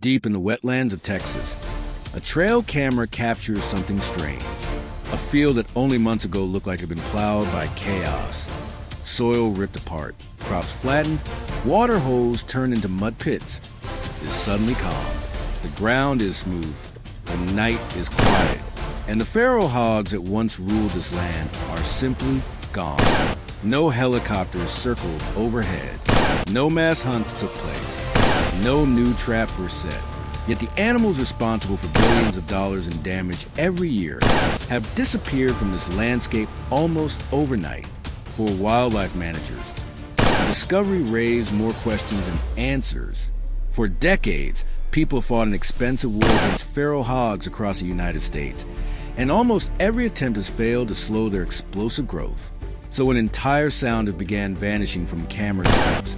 Deep in the wetlands of Texas, a trail camera captures something strange. A field that only months ago looked like it had been plowed by chaos. Soil ripped apart, crops flattened, water holes turned into mud pits. Is suddenly calm. The ground is smooth, the night is quiet, and the feral hogs that once ruled this land are simply gone. No helicopters circled overhead. No mass hunts took place. No new traps were set. Yet the animals responsible for billions of dollars in damage every year have disappeared from this landscape almost overnight. For wildlife managers, the discovery raised more questions than answers. For decades, people fought an expensive war against feral hogs across the United States, and almost every attempt has failed to slow their explosive growth. So when entire sound began vanishing from camera traps,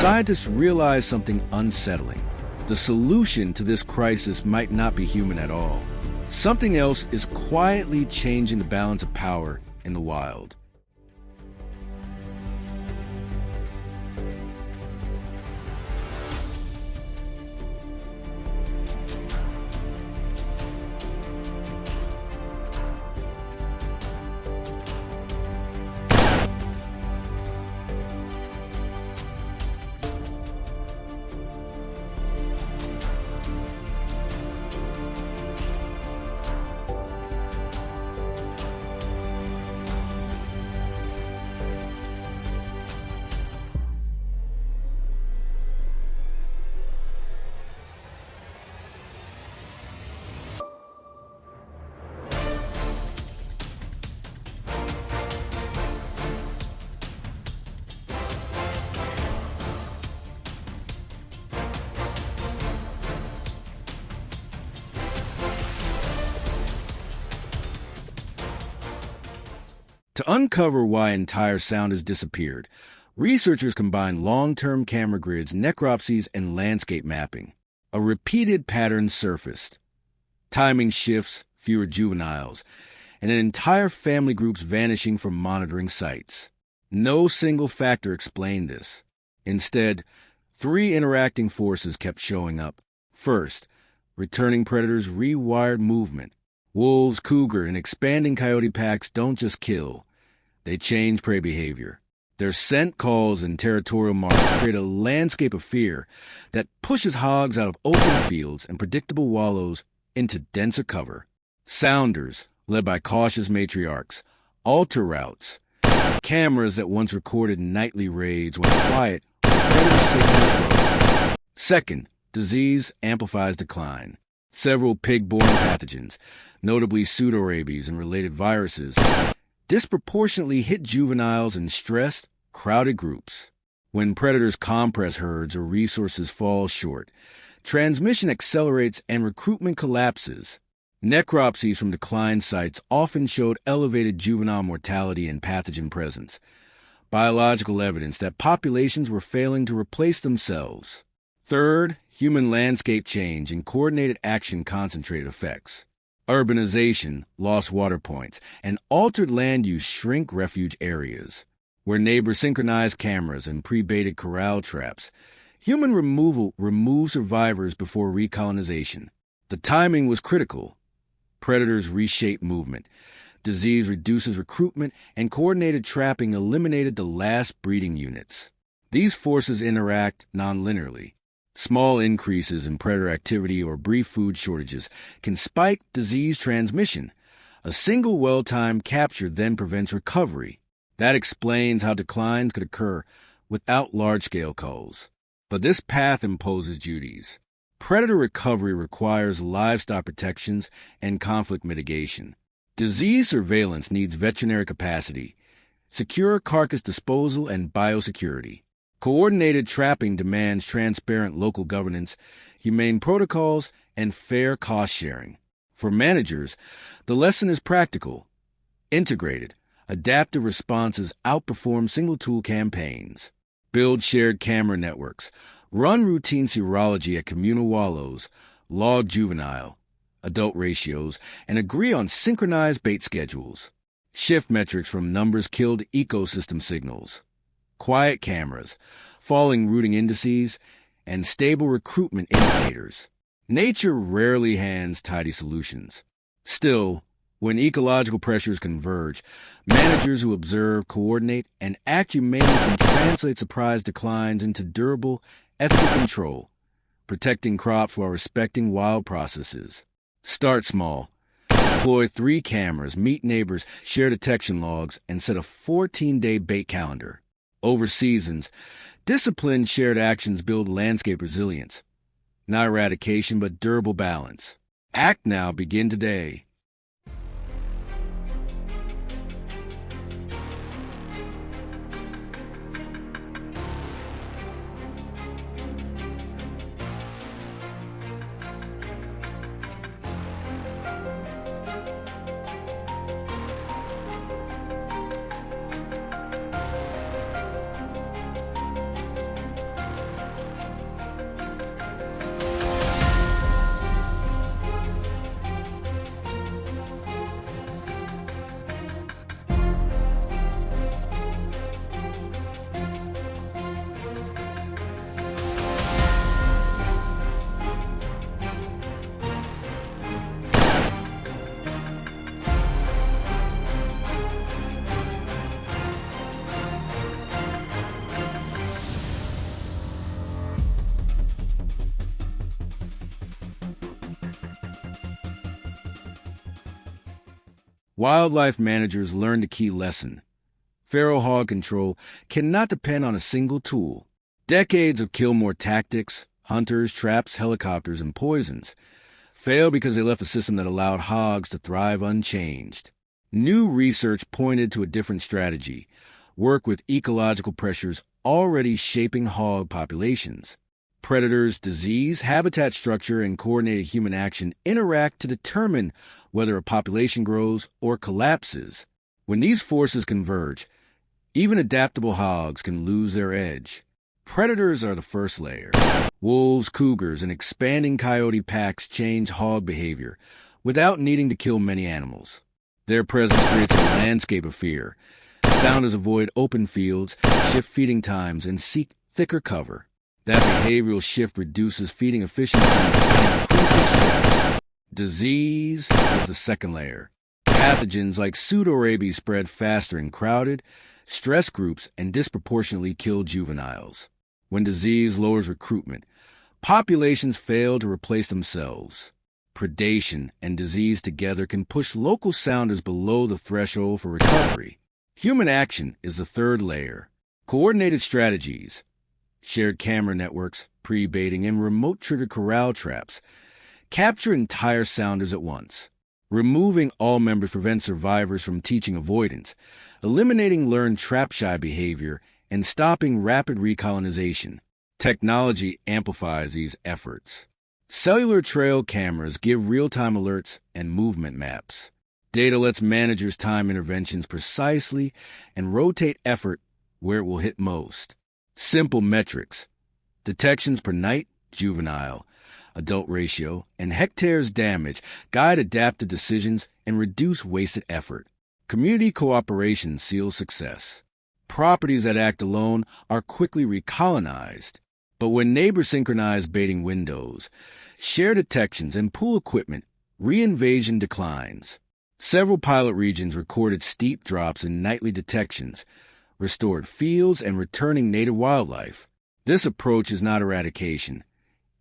scientists realized something unsettling. The solution to this crisis might not be human at all. Something else is quietly changing the balance of power in the wild. To uncover why entire sound has disappeared, researchers combined long-term camera grids, necropsies, and landscape mapping. A repeated pattern surfaced. Timing shifts, fewer juveniles, and an entire family groups vanishing from monitoring sites. No single factor explained this. Instead, three interacting forces kept showing up. First, returning predators' rewired movement. Wolves, cougar, and expanding coyote packs don't just kill. They change prey behavior. Their scent calls and territorial marks create a landscape of fear that pushes hogs out of open fields and predictable wallows into denser cover. Sounders, led by cautious matriarchs, alter routes. Cameras that once recorded nightly raids went quiet when predator signals broke. Second, disease amplifies decline. Several pig-borne pathogens, notably pseudorabies and related viruses, disproportionately hit juveniles in stressed, crowded groups. When predators compress herds or resources fall short, transmission accelerates and recruitment collapses. Necropsies from declined sites often showed elevated juvenile mortality and pathogen presence, biological evidence that populations were failing to replace themselves. Third, human landscape change and coordinated action concentrated effects. Urbanization, lost water points, and altered land use shrink refuge areas. Where neighbors synchronized cameras and pre-baited corral traps, human removal removed survivors before recolonization. The timing was critical. Predators reshape movement. Disease reduces recruitment, and coordinated trapping eliminated the last breeding units. These forces interact non-linearly. Small increases in predator activity or brief food shortages can spike disease transmission. A single well-timed capture then prevents recovery. That explains how declines could occur without large-scale culls. But this path imposes duties. Predator recovery requires livestock protections and conflict mitigation. Disease surveillance needs veterinary capacity, secure carcass disposal, and biosecurity. Coordinated trapping demands transparent local governance, humane protocols, and fair cost-sharing. For managers, the lesson is practical. Integrated, adaptive responses outperform single-tool campaigns. Build shared camera networks. Run routine serology at communal wallows. Log juvenile, adult ratios, and agree on synchronized bait schedules. Shift metrics from numbers killed to ecosystem signals. Quiet cameras, falling rooting indices, and stable recruitment indicators. Nature rarely hands tidy solutions. Still, when ecological pressures converge, managers who observe, coordinate, and act humanely can translate surprise declines into durable, ethical control, protecting crops while respecting wild processes. Start small. Deploy 3 cameras, meet neighbors, share detection logs, and set a 14-day bait calendar. Over seasons, disciplined shared actions build landscape resilience. Not eradication, but durable balance. Act now, begin today. Wildlife managers learned a key lesson. Feral hog control cannot depend on a single tool. Decades of kill more tactics, hunters, traps, helicopters, and poisons failed because they left a system that allowed hogs to thrive unchanged. New research pointed to a different strategy: work with ecological pressures already shaping hog populations. Predators, disease, habitat structure, and coordinated human action interact to determine whether a population grows or collapses. When these forces converge, even adaptable hogs can lose their edge. Predators are the first layer. Wolves, cougars, and expanding coyote packs change hog behavior without needing to kill many animals. Their presence creates a landscape of fear. Sounders avoid open fields, shift feeding times, and seek thicker cover. That behavioral shift reduces feeding efficiency and increases stress. Disease is the second layer. Pathogens like pseudorabies spread faster in crowded, stress groups and disproportionately kill juveniles. When disease lowers recruitment, populations fail to replace themselves. Predation and disease together can push local sounders below the threshold for recovery. Human action is the third layer. Coordinated strategies, shared camera networks, pre-baiting, and remote-trigger corral traps capture entire sounders at once. Removing all members prevents survivors from teaching avoidance, eliminating learned trap-shy behavior, and stopping rapid recolonization. Technology amplifies these efforts. Cellular trail cameras give real-time alerts and movement maps. Data lets managers time interventions precisely and rotate effort where it will hit most. Simple metrics: detections per night, juvenile, adult ratio, and hectares damage guide adaptive decisions and reduce wasted effort. Community cooperation seals success. Properties that act alone are quickly recolonized. But when neighbors synchronize baiting windows, share detections, and pool equipment, reinvasion declines. Several pilot regions recorded steep drops in nightly detections, restored fields, and returning native wildlife. This approach is not eradication.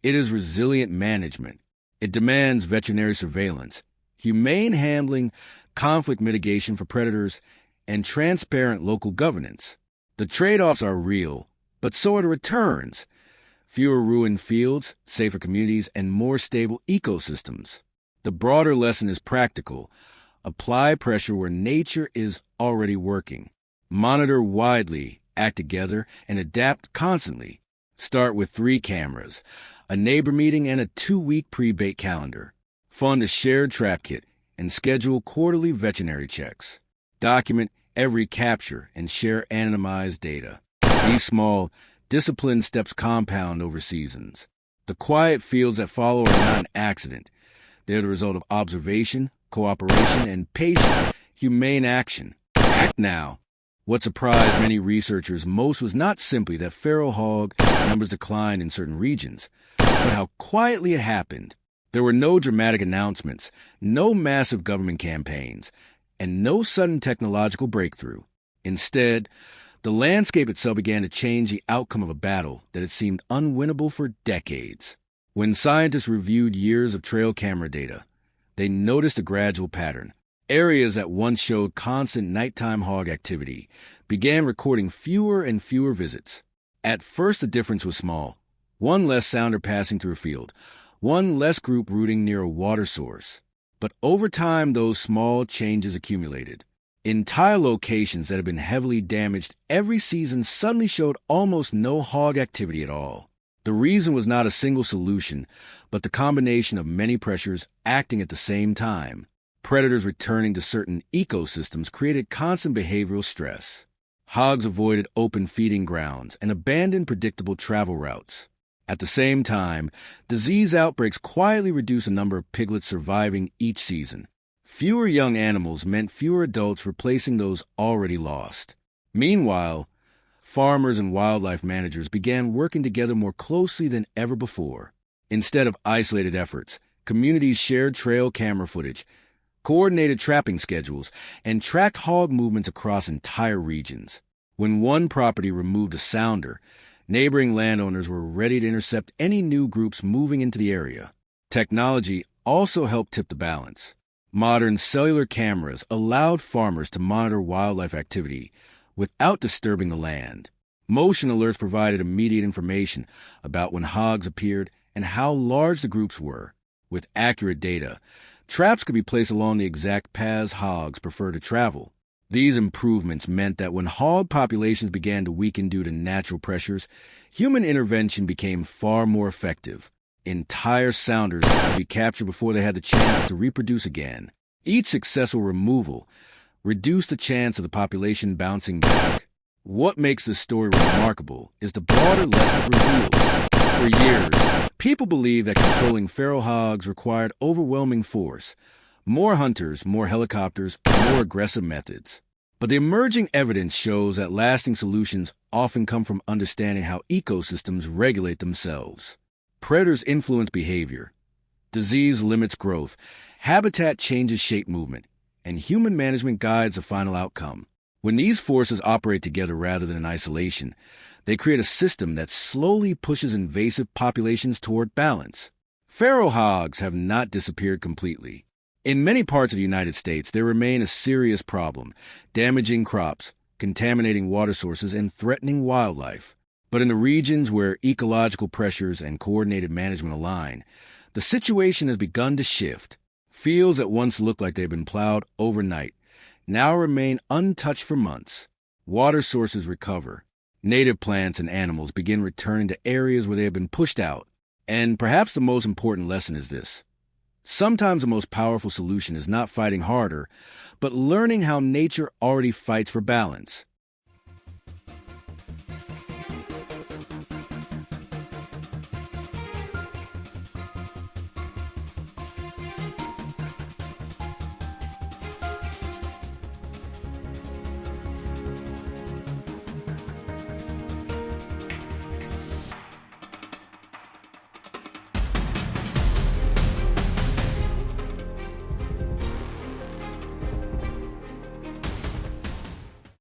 It is resilient management. It demands veterinary surveillance, humane handling, conflict mitigation for predators, and transparent local governance. The trade-offs are real, but so are the returns: fewer ruined fields, safer communities, and more stable ecosystems. The broader lesson is practical. Apply pressure where nature is already working. Monitor widely, act together, and adapt constantly. Start with 3 cameras, a neighbor meeting, and a 2-week pre-bait calendar. Fund a shared trap kit and schedule quarterly veterinary checks. Document every capture and share anonymized data. These small, disciplined steps compound over seasons. The quiet fields that follow are not an accident. They're the result of observation, cooperation, and patient, humane action. Act now. What surprised many researchers most was not simply that feral hog numbers declined in certain regions, but how quietly it happened. There were no dramatic announcements, no massive government campaigns, and no sudden technological breakthrough. Instead, the landscape itself began to change the outcome of a battle that had seemed unwinnable for decades. When scientists reviewed years of trail camera data, they noticed a gradual pattern. Areas that once showed constant nighttime hog activity began recording fewer and fewer visits. At first, the difference was small. One less sounder passing through a field, one less group rooting near a water source. But over time, those small changes accumulated. Entire locations that had been heavily damaged every season suddenly showed almost no hog activity at all. The reason was not a single solution, but the combination of many pressures acting at the same time. Predators returning to certain ecosystems created constant behavioral stress. Hogs avoided open feeding grounds and abandoned predictable travel routes. At the same time, disease outbreaks quietly reduced the number of piglets surviving each season. Fewer young animals meant fewer adults replacing those already lost. Meanwhile, farmers and wildlife managers began working together more closely than ever before. Instead of isolated efforts, communities shared trail camera footage, coordinated trapping schedules, and tracked hog movements across entire regions. When one property removed a sounder, neighboring landowners were ready to intercept any new groups moving into the area. Technology also helped tip the balance. Modern cellular cameras allowed farmers to monitor wildlife activity without disturbing the land. Motion alerts provided immediate information about when hogs appeared and how large the groups were. With accurate data, traps could be placed along the exact paths hogs prefer to travel. These improvements meant that when hog populations began to weaken due to natural pressures, human intervention became far more effective. Entire sounders could be captured before they had the chance to reproduce again. Each successful removal reduced the chance of the population bouncing back. What makes this story remarkable is the broader lesson it reveals. For years, people believed that controlling feral hogs required overwhelming force, more hunters, more helicopters, more aggressive methods. But the emerging evidence shows that lasting solutions often come from understanding how ecosystems regulate themselves. Predators influence behavior, disease limits growth, habitat changes shape movement, and human management guides the final outcome. When these forces operate together rather than in isolation, they create a system that slowly pushes invasive populations toward balance. Feral hogs have not disappeared completely. In many parts of the United States, they remain a serious problem, damaging crops, contaminating water sources, and threatening wildlife. But in the regions where ecological pressures and coordinated management align, the situation has begun to shift. Fields that once looked like they've been plowed overnight now remain untouched for months. Water sources recover. Native plants and animals begin returning to areas where they have been pushed out. And perhaps the most important lesson is this. Sometimes the most powerful solution is not fighting harder, but learning how nature already fights for balance.